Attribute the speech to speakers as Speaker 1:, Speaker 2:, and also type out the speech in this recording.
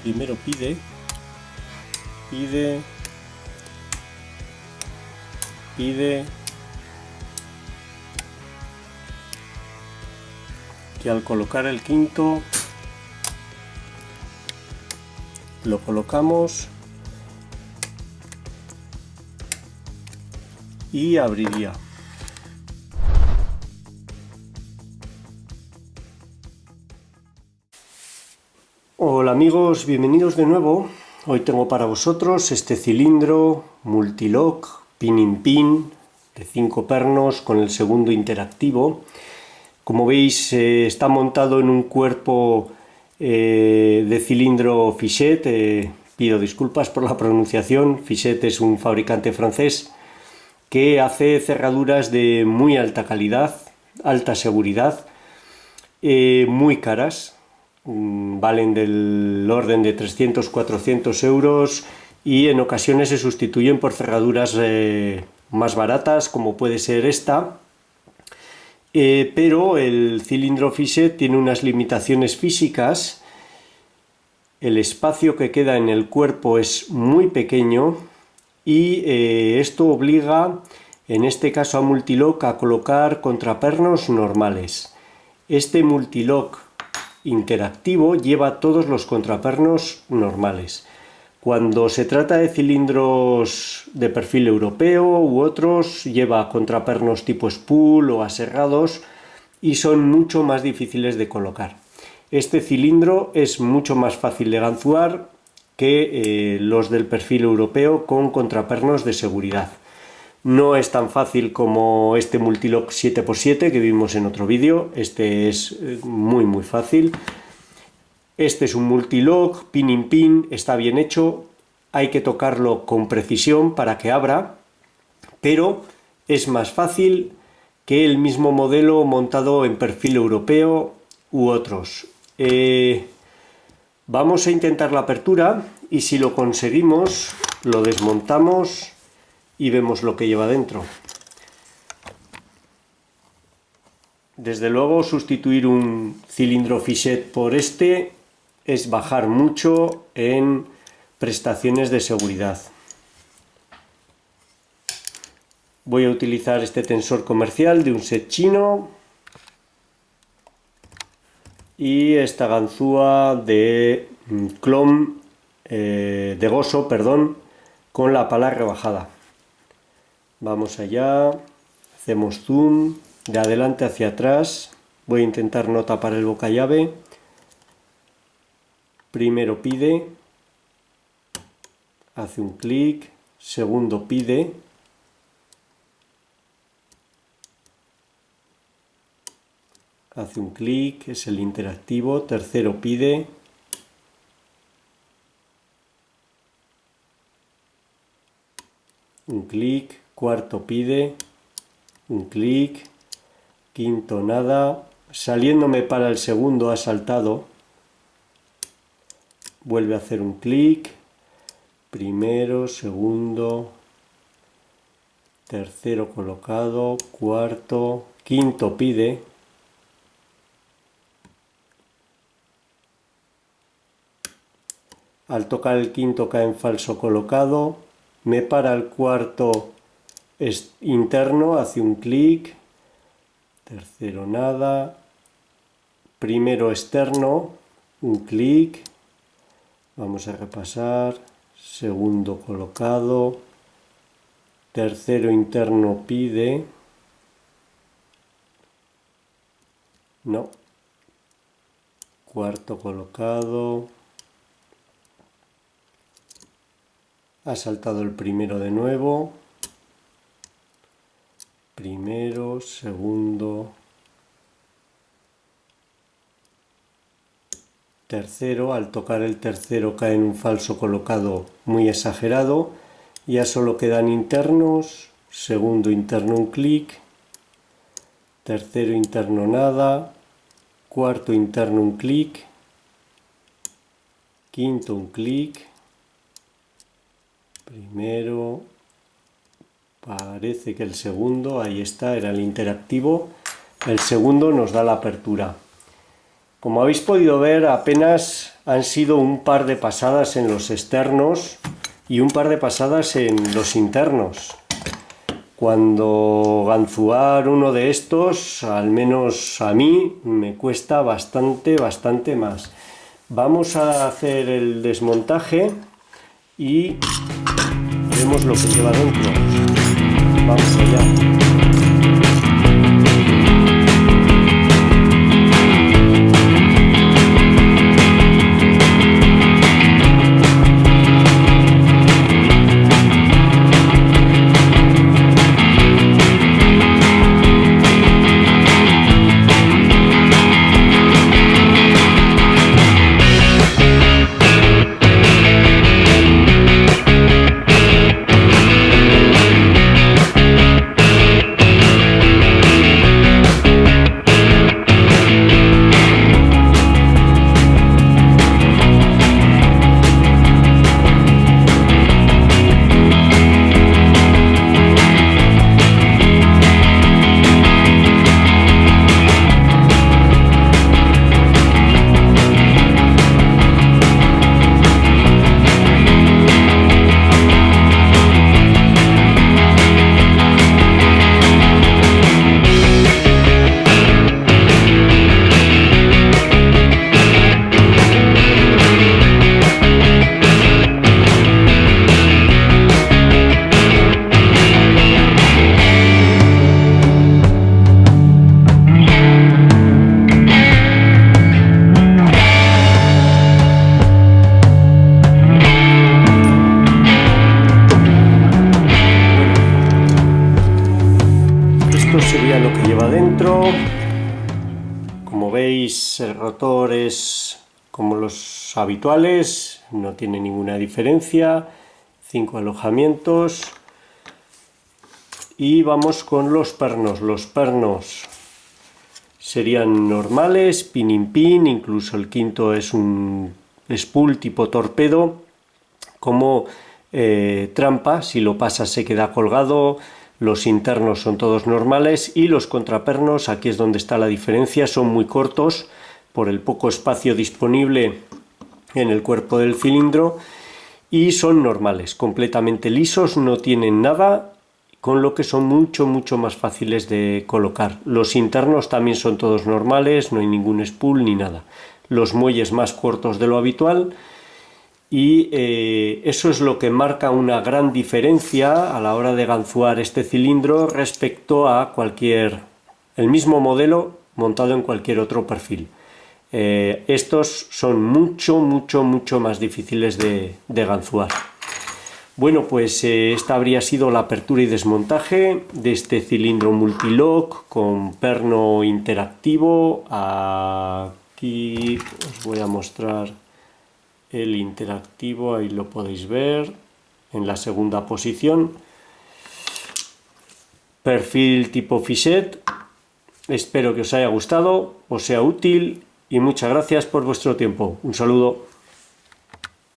Speaker 1: Primero pide, que al colocar el quinto lo colocamos y abriría. Hola amigos, bienvenidos de nuevo. Hoy tengo para vosotros este cilindro multilock pin in pin de 5 pernos con el segundo interactivo. Como veis, está montado en un cuerpo de cilindro Fichet. Pido disculpas por la pronunciación. Fichet es un fabricante francés que hace cerraduras de muy alta calidad, alta seguridad, muy caras. Valen del orden de 300-400 euros y en ocasiones se sustituyen por cerraduras más baratas, como puede ser esta. Pero el cilindro Fichet tiene unas limitaciones físicas. El espacio que queda en el cuerpo es muy pequeño y esto obliga, en este caso a Multilock, a colocar contrapernos normales. Este Multilock interactivo lleva todos los contrapernos normales. Cuando se trata de cilindros de perfil europeo u otros, lleva contrapernos tipo spool o aserrados y son mucho más difíciles de colocar. Este cilindro es mucho más fácil de ganzuar que los del perfil europeo con contrapernos de seguridad. No es tan fácil como este Multilock 7x7 que vimos en otro vídeo. Este es muy fácil. Este es un Multilock pin in pin, está bien hecho. Hay que tocarlo con precisión para que abra, pero es más fácil que el mismo modelo montado en perfil europeo u otros. Vamos a intentar la apertura y si lo conseguimos lo desmontamos y vemos lo que lleva dentro. Desde luego, sustituir un cilindro Fichet por este es bajar mucho en prestaciones de seguridad. Voy a utilizar este tensor comercial de un set chino y esta ganzúa de clon de Goso, perdón, con la pala rebajada. Vamos allá, hacemos zoom de adelante hacia atrás. Voy a intentar no tapar el bocallave. Primero pide, hace un clic, segundo pide, hace un clic, es el interactivo, tercero pide, un clic, cuarto pide, un clic, quinto nada, saliéndome para el segundo ha saltado, vuelve a hacer un clic, primero, segundo, tercero colocado, cuarto, quinto pide, al tocar el quinto cae en falso colocado, me para el cuarto interno, hace un clic, tercero nada, primero externo, un clic, vamos a repasar, segundo colocado, tercero interno pide, no, cuarto colocado, ha saltado el primero de nuevo, primero, segundo, tercero, al tocar el tercero cae en un falso colocado muy exagerado, ya solo quedan internos, segundo interno un clic, tercero interno nada, cuarto interno un clic, quinto un clic, primero, parece que el segundo, ahí está, era el interactivo, el segundo nos da la apertura. Como habéis podido ver, apenas han sido un par de pasadas en los externos y un par de pasadas en los internos. Cuando ganzuar uno de estos, al menos a mí, me cuesta bastante más. Vamos a hacer el desmontaje y vemos lo que lleva dentro. Vamos allá. Esto sería lo que lleva dentro. Como veis, el rotor es como los habituales, no tiene ninguna diferencia. 5 alojamientos. Y vamos con los pernos. Los pernos serían normales, pin in pin, incluso el quinto es un spool tipo torpedo, como trampa, si lo pasas se queda colgado. Los internos son todos normales y los contrapernos, aquí es donde está la diferencia, son muy cortos por el poco espacio disponible en el cuerpo del cilindro y son normales, completamente lisos, no tienen nada, con lo que son mucho más fáciles de colocar. Los internos también son todos normales, no hay ningún spool ni nada. Los muelles más cortos de lo habitual. Y eso es lo que marca una gran diferencia a la hora de ganzuar este cilindro respecto a el mismo modelo montado en cualquier otro perfil. Estos son mucho más difíciles de ganzuar. Bueno, pues esta habría sido la apertura y desmontaje de este cilindro multilock con perno interactivo. Aquí os voy a mostrar el interactivo, ahí lo podéis ver en la segunda posición. Perfil tipo Fichet. Espero que os haya gustado, os sea útil y muchas gracias por vuestro tiempo. Un saludo.